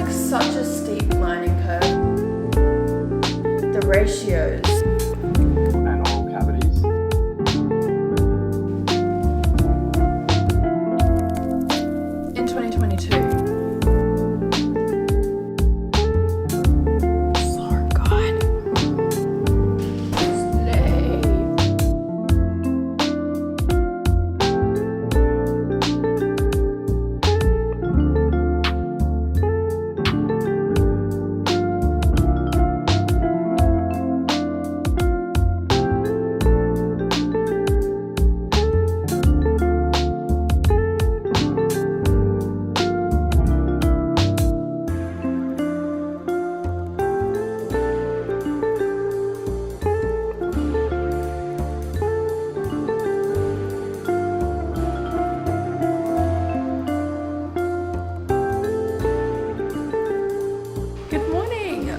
like such a steep learning curve. The ratios. And oral cavities. In 2022. So good. Slay.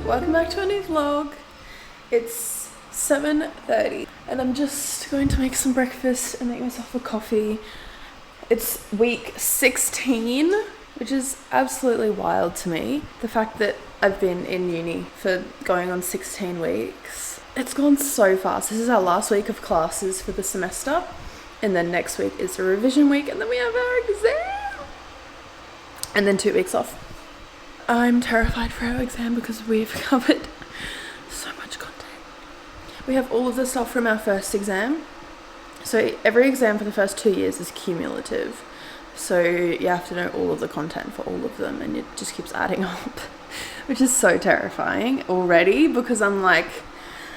Welcome back to a new vlog. It's 7:30 and I'm just going to make some breakfast and make myself a coffee. It's week 16, which is absolutely wild to me. The fact that I've been in uni for going on 16 weeks. It's gone so fast. This is our last week of classes for the semester, and then next week is the revision week, and then we have our exam, and then 2 weeks off. I'm terrified for our exam because we've covered so much content. We have all of the stuff from our first exam. So every exam for the first 2 years is cumulative. So you have to know all of the content for all of them, and it just keeps adding up, which is so terrifying already because I'm like,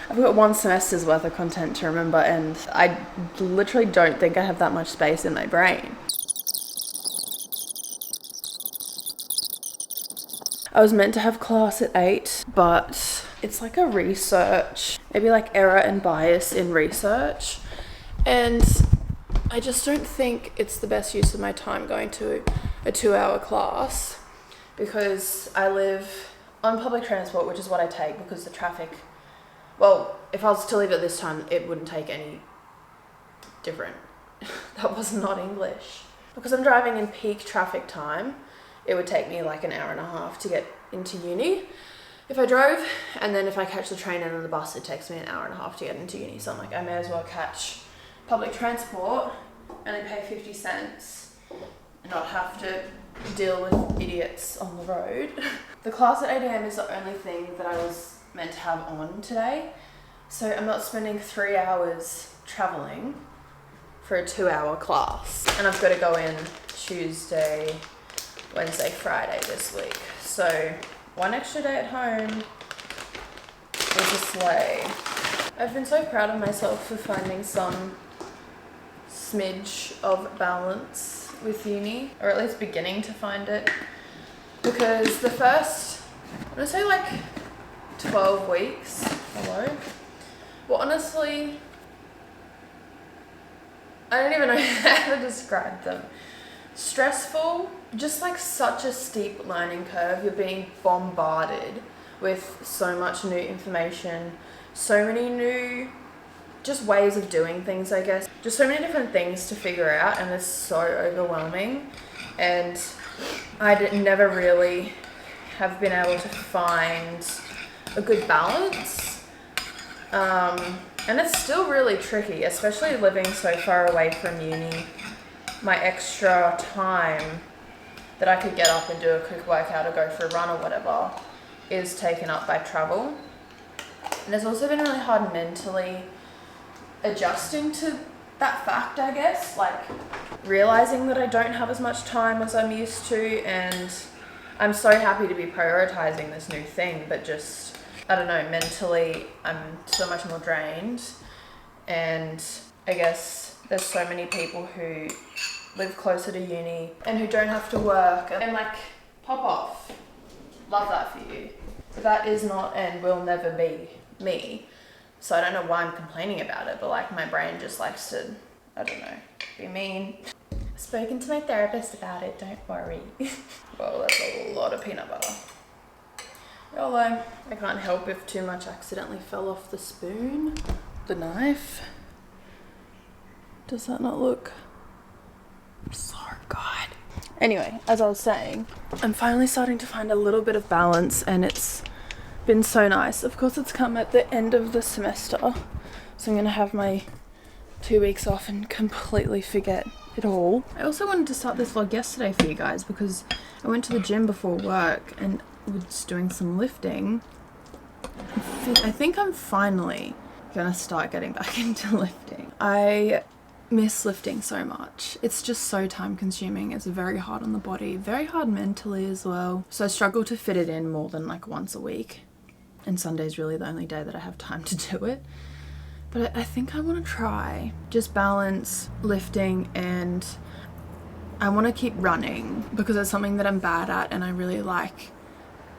I've got 1 semester's worth of content to remember, and I literally don't think I have that much space in my brain. I was meant to have class at 8, but it's like a research, maybe like error and bias in research. And I just don't think it's the best use of my time going to a 2-hour class because I live on public transport, which is what I take because the traffic, well, if I was to leave at this time, it wouldn't take any different. That was not English. Because I'm driving in peak traffic time, it would take me like an hour and a half to get into uni if I drove, and then if I catch the train and then the bus, it takes me an hour and a half to get into uni. So I'm like, I may as well catch public transport, only pay 50 cents, and not have to deal with idiots on the road. The class at 8 AM is the only thing that I was meant to have on today, so I'm not spending 3 hours traveling for a 2-hour class, and I've got to go in Tuesday, Wednesday, Friday this week. So 1 extra day at home is a slay. I've been so proud of myself for finding some smidge of balance with uni, or at least beginning to find it, because the first, I'm gonna say like 12 weeks, well honestly, I don't even know how to describe them. Stressful, just like such a steep learning curve. You're being bombarded with so much new information, so many new just ways of doing things, I guess. Just so many different things to figure out, and it's so overwhelming. And I never really have been able to find a good balance. And it's still really tricky, especially living so far away from uni. My extra time that I could get up and do a quick workout or go for a run or whatever is taken up by travel. And it's also been really hard mentally adjusting to that fact, I guess, like realizing that I don't have as much time as I'm used to, and I'm so happy to be prioritizing this new thing, but just, I don't know, mentally I'm so much more drained. And I guess there's so many people who live closer to uni and who don't have to work and like pop off. Love that for you. That is not and will never be me. So I don't know why I'm complaining about it, but like my brain just likes to, I don't know, be mean. I've spoken to my therapist about it, don't worry. Well, that's a lot of peanut butter. Although I can't help if too much accidentally fell off the spoon, the knife. Does that not look so good? Anyway, as I was saying, I'm finally starting to find a little bit of balance, and it's been so nice. Of course, it's come at the end of the semester, so I'm gonna have my 2 weeks off and completely forget it all. I also wanted to start this vlog yesterday for you guys because I went to the gym before work and was doing some lifting. I think I'm finally gonna start getting back into lifting. I miss lifting so much. It's just so time consuming. It's very hard on the body, very hard mentally as well. So I struggle to fit it in more than like once a week. And Sunday's really the only day that I have time to do it. But I think I want to try just balance lifting, and I want to keep running because it's something that I'm bad at, and I really like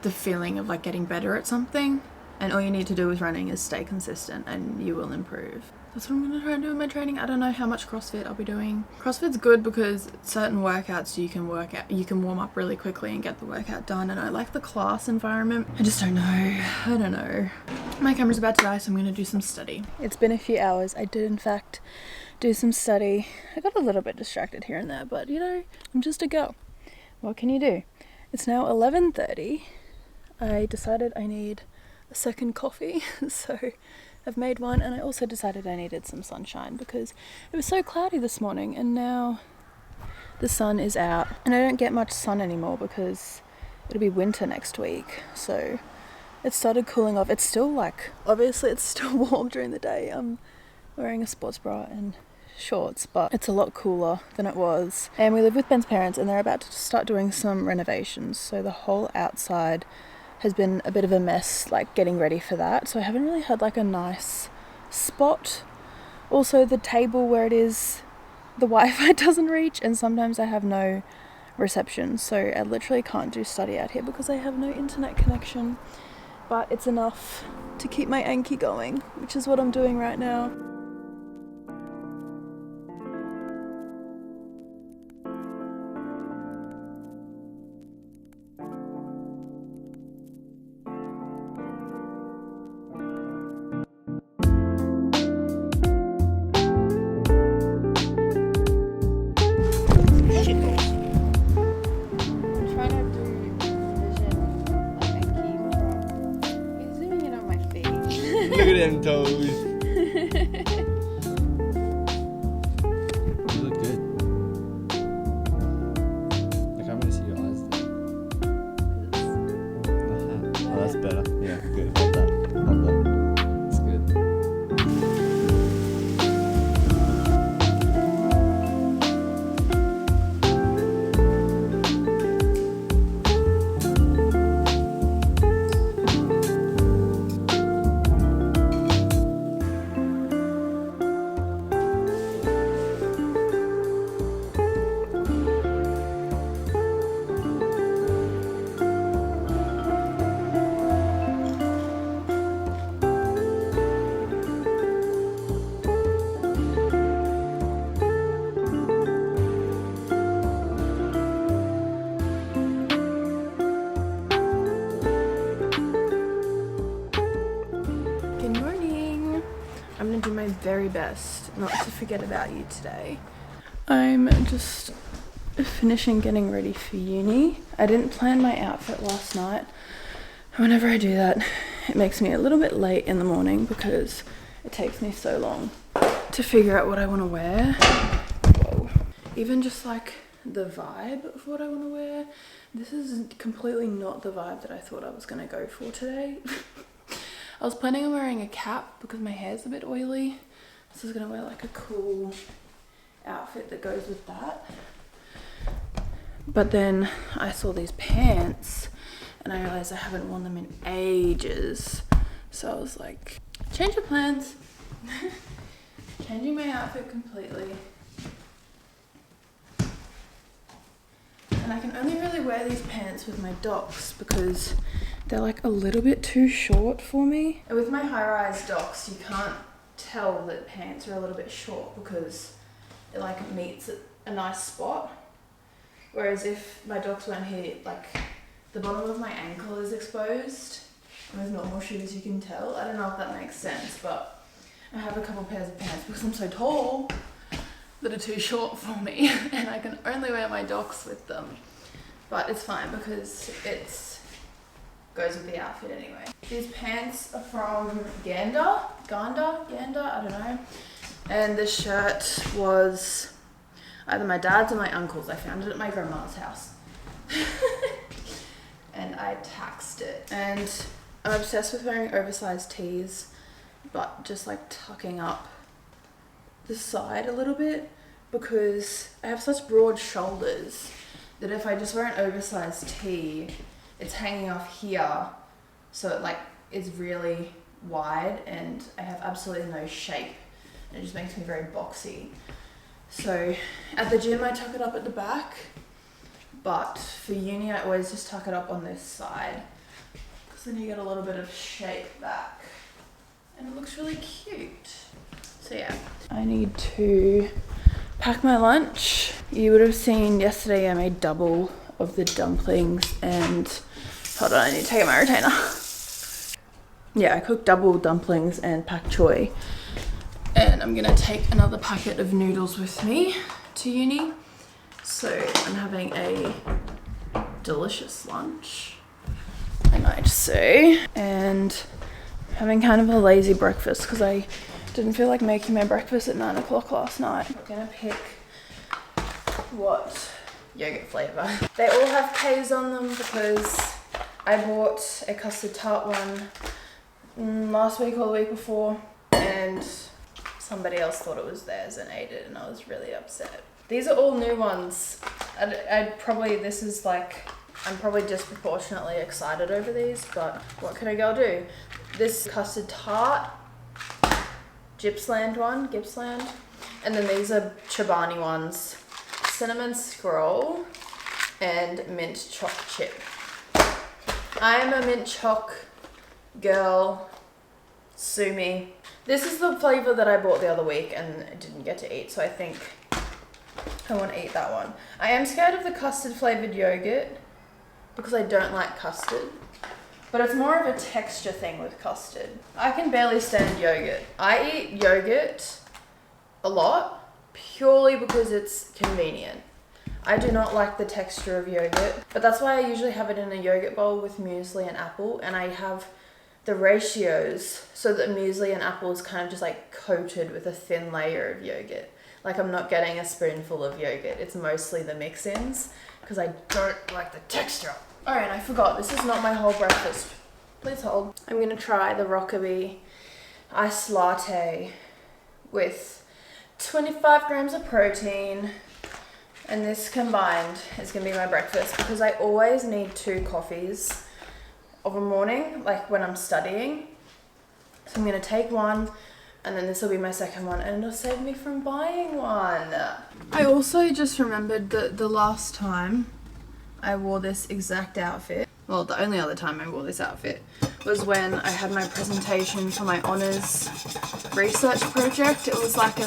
the feeling of like getting better at something. And all you need to do with running is stay consistent and you will improve. That's what I'm going to try and do with my training. I don't know how much CrossFit I'll be doing. CrossFit's good because certain workouts you can warm up really quickly and get the workout done, and I like the class environment. I just don't know. I don't know. My camera's about to die, so I'm going to do some study. It's been a few hours. I did in fact do some study. I got a little bit distracted here and there, but you know, I'm just a girl. What can you do? It's now 11:30. I decided I need a second coffee, so I've made one, and I also decided I needed some sunshine because it was so cloudy this morning, and now the sun is out, and I don't get much sun anymore because it'll be winter next week. So it started cooling off. It's still like, obviously it's still warm during the day. I'm wearing a sports bra and shorts, but it's a lot cooler than it was. And we live with Ben's parents, and they're about to start doing some renovations, so the whole outside has been a bit of a mess, like getting ready for that. So I haven't really had like a nice spot. Also, the table where it is, the Wi-Fi doesn't reach, and sometimes I have no reception, so I literally can't do study out here because I have no internet connection. But it's enough to keep my Anki going, which is what I'm doing right now. Look at them toes. You look good. Like, I'm gonna see your eyes though. Oh, that's better. Yeah, good. Love that. Love that. That's good. I'm gonna do my very best not to forget about you today. I'm just finishing getting ready for uni. I didn't plan my outfit last night. Whenever I do that, it makes me a little bit late in the morning because it takes me so long to figure out what I want to wear. Whoa. Even just like the vibe of what I want to wear. This is completely not the vibe that I thought I was going to go for today. I was planning on wearing a cap because my hair's a bit oily. So I was going to wear like a cool outfit that goes with that. But then I saw these pants and I realized I haven't worn them in ages. So I was like, change of plans. Changing my outfit completely. And I can only really wear these pants with my docs because they're like a little bit too short for me. And with my high-rise docs, you can't tell that pants are a little bit short because it like meets at a nice spot. Whereas if my docs weren't here, like the bottom of my ankle is exposed. And with normal shoes you can tell. I don't know if that makes sense, but I have a couple pairs of pants because I'm so tall. that are too short for me and I can only wear my docks with them. But it's fine because it goes with the outfit anyway. These pants are from Gander, I don't know. And this shirt was either my dad's or my uncle's. I found it at my grandma's house. And I taxed it. And I'm obsessed with wearing oversized tees, but just like tucking up the side a little bit because I have such broad shoulders that if I just wear an oversized tee, it's hanging off here, so it like is really wide and I have absolutely no shape and it just makes me very boxy. So at the gym I tuck it up at the back, but for uni I always just tuck it up on this side because then you get a little bit of shape back and it looks really cute. So yeah, I need to pack my lunch. You would have seen yesterday I made double of the dumplings and hold on, I need to take out my retainer. Yeah, I cooked double dumplings and pak choy. And I'm gonna take another packet of noodles with me to uni. So I'm having a delicious lunch, I might say. And having kind of a lazy breakfast because I didn't feel like making my breakfast at 9 o'clock last night. I'm gonna pick what yogurt flavour. They all have K's on them because I bought a custard tart one last week or the week before and somebody else thought it was theirs and ate it and I was really upset. These are all new ones. I'm probably disproportionately excited over these, but what can a girl do? This custard tart, Gippsland, and then these are Chobani ones, cinnamon scroll and mint choc chip. I am a mint choc girl, sue me. This is the flavour that I bought the other week and didn't get to eat, so I think I want to eat that one. I am scared of the custard flavoured yogurt because I don't like custard, but it's more of a texture thing with custard. I can barely stand yogurt. I eat yogurt a lot purely because it's convenient. I do not like the texture of yogurt, but that's why I usually have it in a yogurt bowl with muesli and apple, and I have the ratios so that muesli and apple is kind of just like coated with a thin layer of yogurt. Like I'm not getting a spoonful of yogurt. It's mostly the mix-ins because I don't like the texture. Alright, I forgot. This is not my whole breakfast. Please hold. I'm going to try the Rockaby iced latte with 25 grams of protein. And this combined is going to be my breakfast because I always need 2 coffees of a morning, like when I'm studying. So I'm going to take one and then this will be my second one and it'll save me from buying one. I also just remembered that the last time I wore this exact outfit, well the only other time I wore this outfit, was when I had my presentation for my honours research project. It was like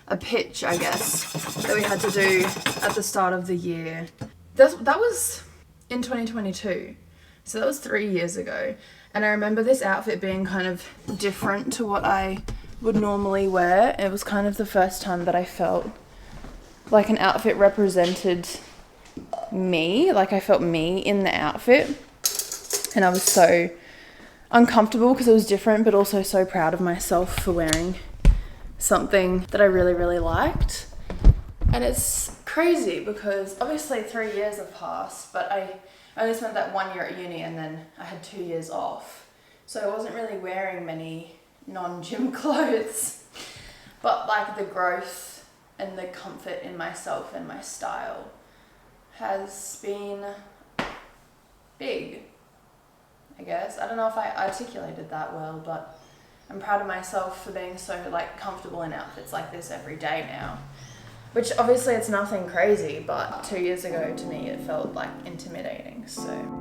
a pitch, I guess, that we had to do at the start of the year. That was in 2022. So that was 3 years ago. And I remember this outfit being kind of different to what I would normally wear. It was kind of the first time that I felt like an outfit represented me. Like I felt me in the outfit. And I was so uncomfortable because it was different, but also so proud of myself for wearing something that I really, really liked. And it's crazy because obviously 3 years have passed, but I only spent that 1 year at uni and then I had 2 years off. So I wasn't really wearing many non-gym clothes. But like the growth and the comfort in myself and my style has been big, I guess. I don't know if I articulated that well, but I'm proud of myself for being so like comfortable in outfits like this every day now. Which obviously it's nothing crazy, but 2 years ago to me it felt like intimidating, so.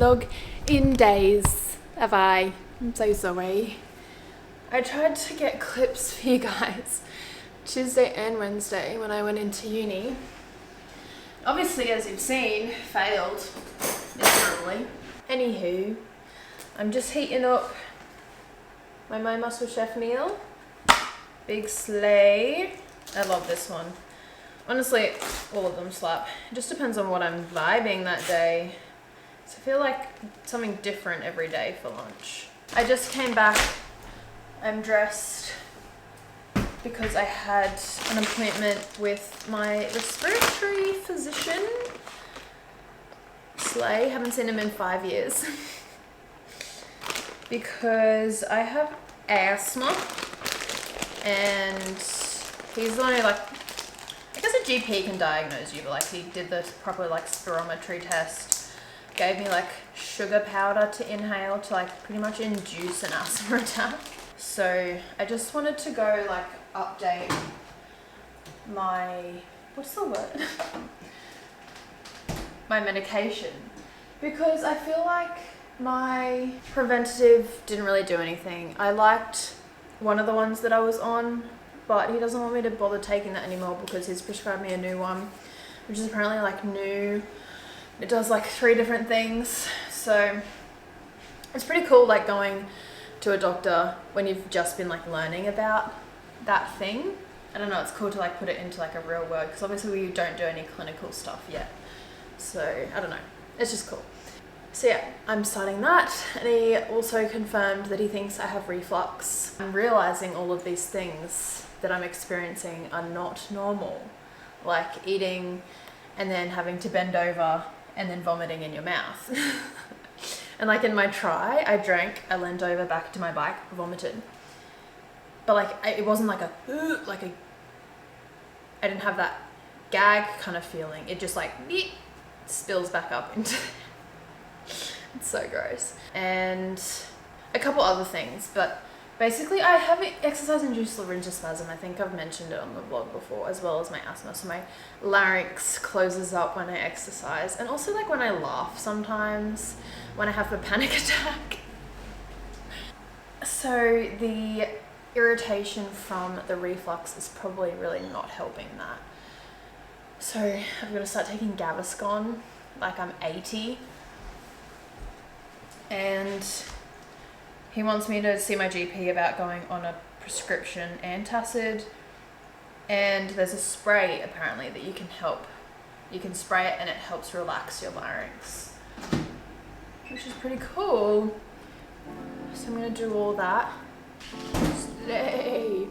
vlog in days. Have I? I'm so sorry. I tried to get clips for you guys Tuesday and Wednesday when I went into uni. Obviously, as you've seen, failed miserably. Anywho, I'm just heating up my My Muscle Chef meal. Big sleigh. I love this one. Honestly, all of them slap. It just depends on what I'm vibing that day. So I feel like something different every day for lunch. I just came back. I'm dressed because I had an appointment with my respiratory physician. Slay, haven't seen him in 5 years. Because I have asthma and he's the one who, like, I guess a GP can diagnose you, but like he did the proper like spirometry test, gave me like sugar powder to inhale to like pretty much induce an asthma attack. So I just wanted to go like update my, what's the word? My medication, because I feel like my preventative didn't really do anything. I liked one of the ones that I was on, but he doesn't want me to bother taking that anymore because he's prescribed me a new one, which is apparently like new. It does like 3 different things. So it's pretty cool like going to a doctor when you've just been like learning about that thing. I don't know, it's cool to like put it into like a real word because obviously we don't do any clinical stuff yet. So I don't know, it's just cool. So yeah, I'm starting that, and he also confirmed that he thinks I have reflux. I'm realizing all of these things that I'm experiencing are not normal, like eating and then having to bend over and then vomiting in your mouth. And like in my try, I drank, I leaned over back to my bike, vomited. But like, it wasn't like I didn't have that gag kind of feeling. It just like, spills back up into it's so gross. And a couple other things, but basically I have exercise-induced laryngospasm. I think I've mentioned it on the vlog before, as well as my asthma. So my larynx closes up when I exercise, and also like when I laugh sometimes, when I have a panic attack. So the irritation from the reflux is probably really not helping that. So I've got to start taking Gaviscon like I'm 80. And he wants me to see my GP about going on a prescription antacid, and there's a spray apparently that you can spray it and it helps relax your larynx, which is pretty cool. So I'm gonna do all that. Slay.